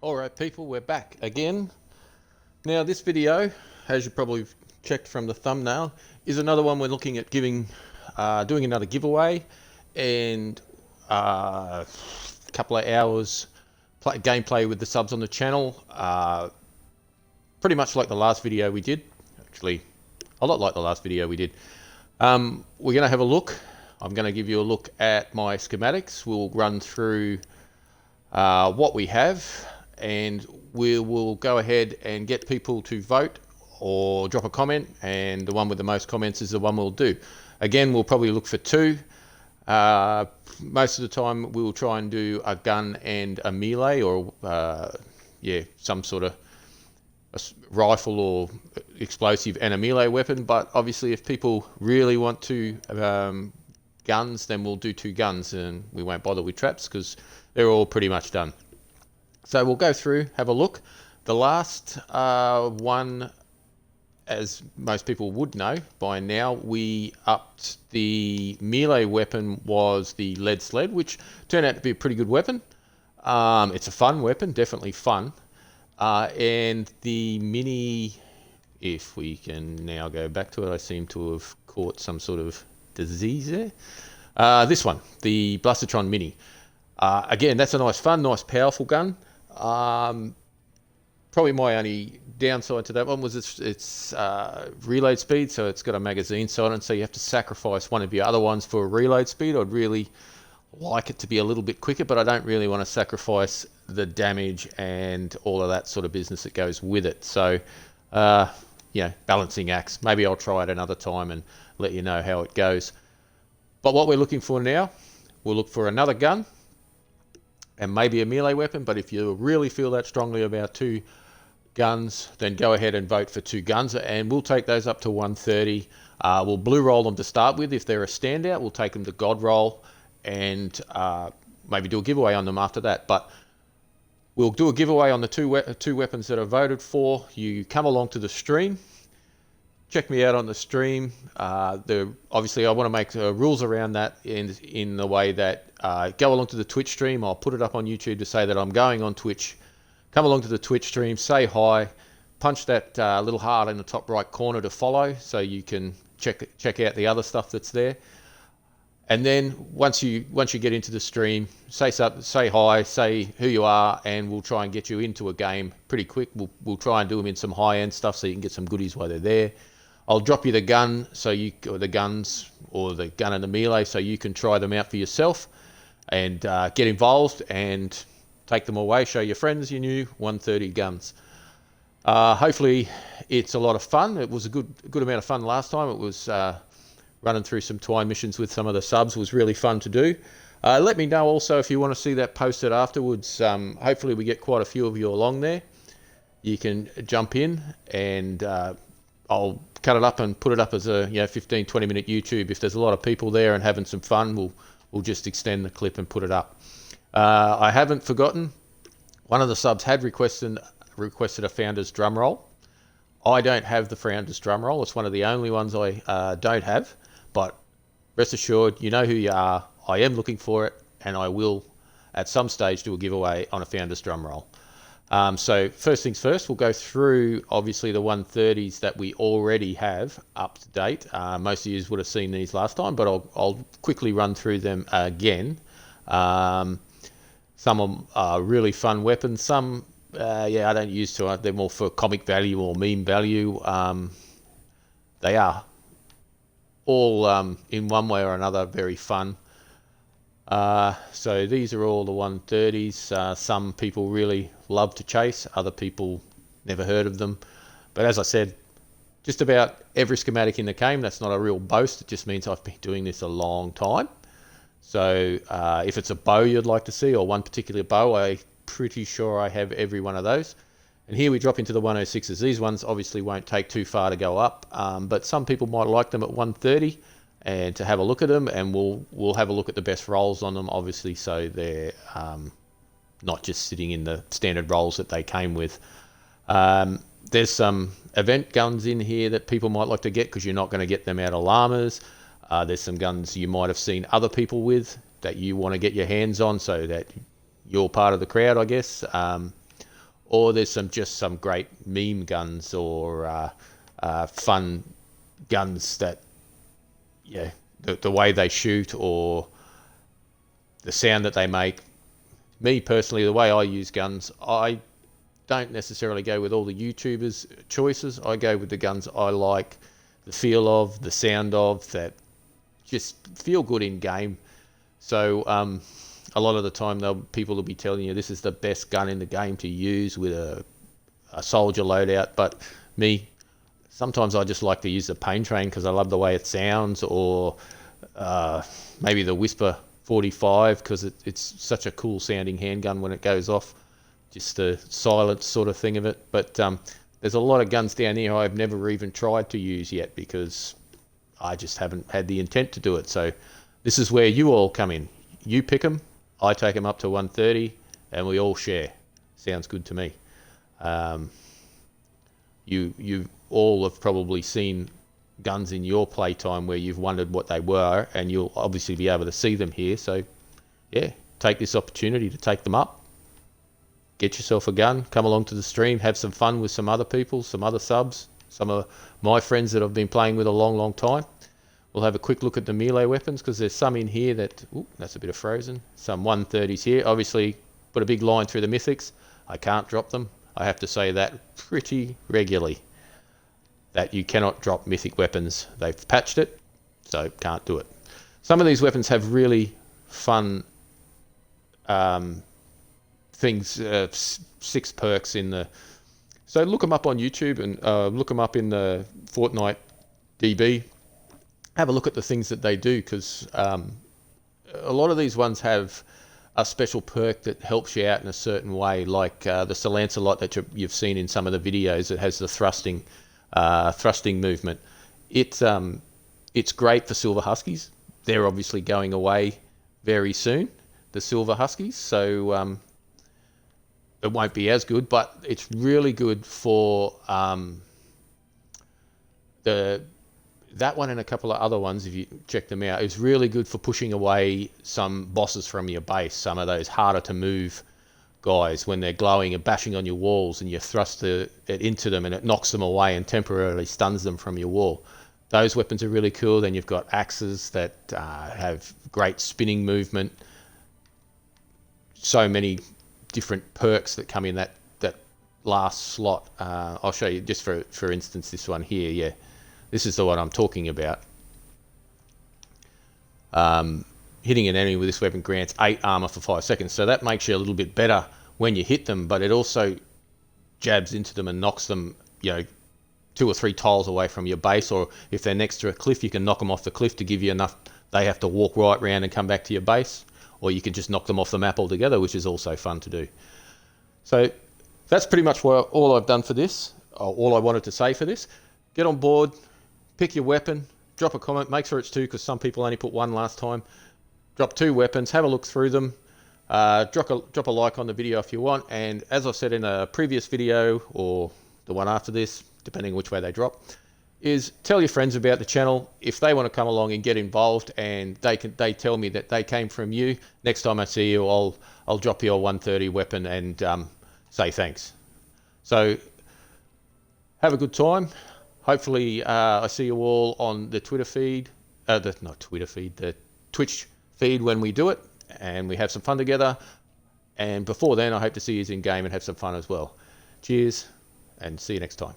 Alright people, we're back again. Now this video, as you probably checked from the thumbnail, is another one we're looking at doing another giveaway and a couple of hours gameplay with the subs on the channel. Pretty much like the last video we did. Actually, a lot like the last video we did. We're going to have a look. I'm going to give you a look at my schematics. We'll run through what we have, and we will go ahead and get people to vote or drop a comment, and the one with the most comments is the one we'll do. Again, we'll probably look for two. Most of the time we'll try and do a gun and a melee, or some sort of a rifle or explosive and a melee weapon. But obviously if people really want to guns, then we'll do two guns, and we won't bother with traps because they're all pretty much done. So we'll go through, have a look. The last one, as most people would know by now, we upped the melee weapon was the lead sled, which turned out to be a pretty good weapon. It's a fun weapon, definitely fun. And the mini, if we can now go back to it, I seem to have caught some sort of disease there. This one, the Blastertron Mini. Again, that's a nice fun, nice powerful gun. Probably my only downside to that one was its reload speed. So it's got a magazine sight on, so you have to sacrifice one of your other ones for reload speed. I'd really like it to be a little bit quicker, but I don't really want to sacrifice the damage and all of that sort of business that goes with it. So, balancing acts. Maybe I'll try it another time and let you know how it goes. But what we're looking for now, we'll look for another gun and maybe a melee weapon. But if you really feel that strongly about two guns, then go ahead and vote for two guns, and we'll take those up to 130. We'll blue roll them to start with. If they're a standout, we'll take them to god roll, and maybe do a giveaway on them after that. But we'll do a giveaway on the two weapons that are voted for. You come along to the stream, check me out on the stream. Obviously I want to make rules around that in the way that go along to the Twitch stream. I'll put it up on YouTube to say that I'm going on Twitch. Come along to the Twitch stream, say hi, punch that little heart in the top right corner to follow, so you can check out the other stuff that's there. And then once you get into the stream, say hi, say who you are, and we'll try and get you into a game pretty quick. We'll try and do them in some high-end stuff so you can get some goodies while they're there. I'll drop you the gun, or the guns, or the gun and the melee, so you can try them out for yourself and get involved and take them away. Show your friends your new 130 guns. Hopefully, it's a lot of fun. It was a good amount of fun last time. It was running through some time missions with some of the subs. Was really fun to do. Let me know also if you want to see that posted afterwards. Hopefully, we get quite a few of you along there. You can jump in, and I'll cut it up and put it up as a 15-20 minute YouTube. If there's a lot of people there and having some fun, we'll just extend the clip and put it up. I haven't forgotten, one of the subs had requested a founder's drum roll. I don't have the founder's drum roll. It's one of the only ones I don't have, but rest assured, you know who you are. I am looking for it, and I will at some stage do a giveaway on a founder's drum roll. So first things first, we'll go through obviously the 130s that we already have up to date. Most of you would have seen these last time, but I'll quickly run through them again. Some are really fun weapons. Some, I don't use to. They're more for comic value or meme value. They are all, in one way or another, very fun. So these are all the 130s. Some people really love to chase. Other people never heard of them. But as I said, just about every schematic in the game. That's not a real boast. It just means I've been doing this a long time. So if it's a bow you'd like to see, or one particular bow, I'm pretty sure I have every one of those. And here we drop into the 106s. These ones obviously won't take too far to go up, but some people might like them at 130 and to have a look at them, and we'll have a look at the best rolls on them, obviously, so they're not just sitting in the standard rolls that they came with. There's some event guns in here that people might like to get because you're not going to get them out of llamas. There's some guns you might have seen other people with that you want to get your hands on so that you're part of the crowd, I guess. or there's some great meme guns or fun guns that, yeah, the way they shoot or the sound that they make. Me personally, the way I use guns, I don't necessarily go with all the YouTubers' choices. I go with the guns I like the feel of, the sound of, that just feel good in game. So a lot of the time people will be telling you this is the best gun in the game to use with a soldier loadout, but me, sometimes I just like to use the Pain Train because I love the way it sounds, or maybe the Whisper 45 because it's such a cool sounding handgun when it goes off, just the silent sort of thing of it. But there's a lot of guns down here I've never even tried to use yet because I just haven't had the intent to do it. So this is where you all come in. You pick them, I take them up to 130, and we all share. Sounds good to me. You all have probably seen guns in your playtime where you've wondered what they were, and you'll obviously be able to see them here. So yeah, take this opportunity to take them up. Get yourself a gun, come along to the stream, have some fun with some other people, some other subs, some of my friends that I've been playing with a long time. We'll have a quick look at the melee weapons because there's some in here that, ooh, that's a bit of frozen. Some 130s here. Obviously, put a big line through the mythics. I can't drop them. I have to say that pretty regularly, that you cannot drop mythic weapons. They've patched it, so can't do it. Some of these weapons have really fun things, 6 perks in the... So look them up on YouTube and look them up in the Fortnite DB. Have a look at the things that they do, because a lot of these ones have a special perk that helps you out in a certain way, like the Sir Lancelot that you've seen in some of the videos. It has the thrusting movement. It's great for Silver Huskies. They're obviously going away very soon, the Silver Huskies, so it won't be as good, but it's really good for that one and a couple of other ones. If you check them out, it's really good for pushing away some bosses from your base, some of those harder to move guys when they're glowing and bashing on your walls, and you thrust it into them and it knocks them away and temporarily stuns them from your wall. Those weapons are really cool. Then you've got axes that have great spinning movement. So many different perks that come in that last slot. I'll show you just for instance this one here. Yeah, this is the one I'm talking about. Hitting an enemy with this weapon grants 8 armor for 5 seconds, so that makes you a little bit better when you hit them, but it also jabs into them and knocks them, 2 or 3 tiles away from your base, or if they're next to a cliff, you can knock them off the cliff to give you enough. They have to walk right round and come back to your base, or you can just knock them off the map altogether, which is also fun to do. So that's pretty much all I've done for this, or all I wanted to say for this. Get on board, pick your weapon, drop a comment, make sure it's 2 because some people only put 1 last time. Drop 2 weapons, have a look through them, drop a like on the video if you want, and as I said in a previous video, or the one after this, depending which way they drop, is tell your friends about the channel. If they want to come along and get involved and they tell me that they came from you, next time I see you, I'll drop you a 130 weapon and say thanks. So have a good time. Hopefully I see you all on the Twitter feed, the Twitch feed when we do it, and we have some fun together. And before then, I hope to see you in game and have some fun as well. Cheers, and see you next time.